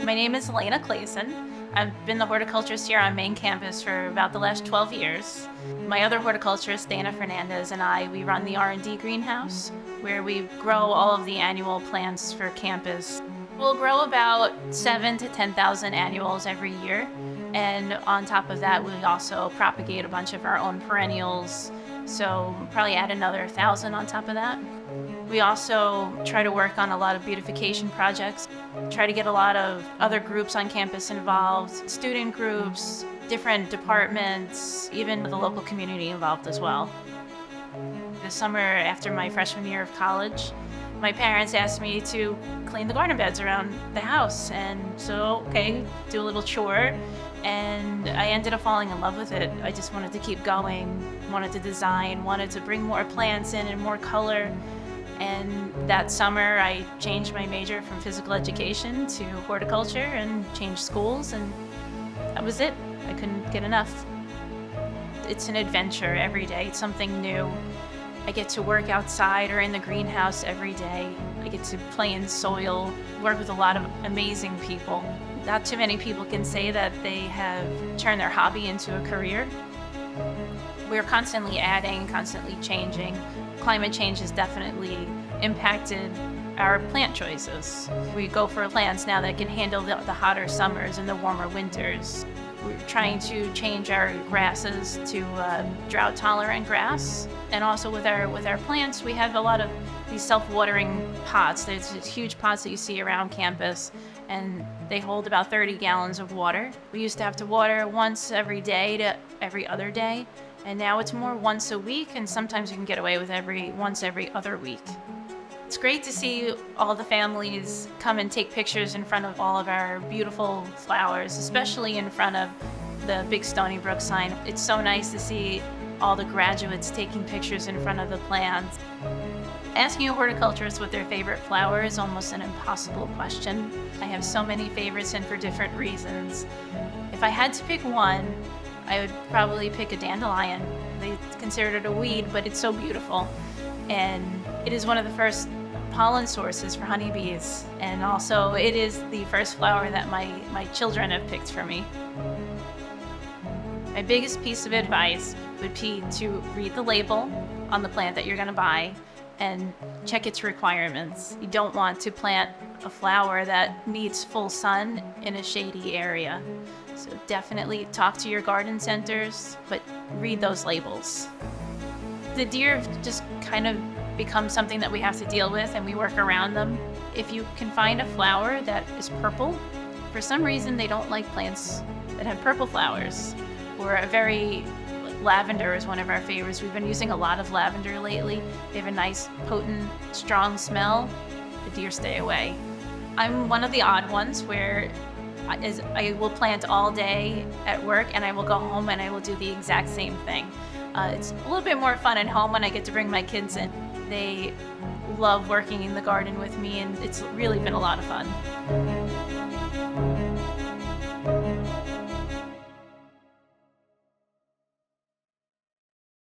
My name is Alaina Claeson. I've been the horticulturist here on main campus for about the last 12 years. My other horticulturist, Dana Fernandez, and we run the R&D greenhouse, where we grow all of the annual plants for campus. We'll grow about 7,000 to 10,000 annuals every year, and on top of that, we also propagate a bunch of our own perennials, so we'll probably add another 1,000 on top of that. We also try to work on a lot of beautification projects, try to get a lot of other groups on campus involved, student groups, different departments, even the local community involved as well. This summer, after my freshman year of college, my parents asked me to clean the garden beds around the house, and so, okay, do a little chore, and I ended up falling in love with it. I just wanted to keep going, wanted to design, wanted to bring more plants in and more color. And that summer, I changed my major from physical education to horticulture and changed schools, and that was it. I couldn't get enough. It's an adventure every day. It's something new. I get to work outside or in the greenhouse every day. I get to play in soil, work with a lot of amazing people. Not too many people can say that they have turned their hobby into a career. We're constantly adding, constantly changing. Climate change has definitely impacted our plant choices. We go for plants now that can handle the hotter summers and the warmer winters. We're trying to change our grasses to drought-tolerant grass. And also with our plants, we have a lot of these self-watering pots. There's these huge pots that you see around campus, and they hold about 30 gallons of water. We used to have to water once every day to every other day, and now it's more once a week, and sometimes you can get away with once every other week. It's great to see all the families come and take pictures in front of all of our beautiful flowers, especially in front of the big Stony Brook sign. It's so nice to see all the graduates taking pictures in front of the plants. Asking a horticulturist what their favorite flower is almost an impossible question. I have so many favorites and for different reasons. If I had to pick one, I would probably pick a dandelion. They consider it a weed, but it's so beautiful. And it is one of the first pollen sources for honeybees. And also it is the first flower that my children have picked for me. My biggest piece of advice would be to read the label on the plant that you're gonna buy and check its requirements. You don't want to plant a flower that needs full sun in a shady area. So definitely talk to your garden centers, but read those labels. The deer have just kind of become something that we have to deal with, and we work around them. If you can find a flower that is purple, for some reason they don't like plants that have purple flowers, or lavender is one of our favorites. We've been using a lot of lavender lately. They have a nice, potent, strong smell. The deer stay away. I'm one of the odd ones where I will plant all day at work, and I will go home and I will do the exact same thing. It's a little bit more fun at home when I get to bring my kids in. They love working in the garden with me, and it's really been a lot of fun.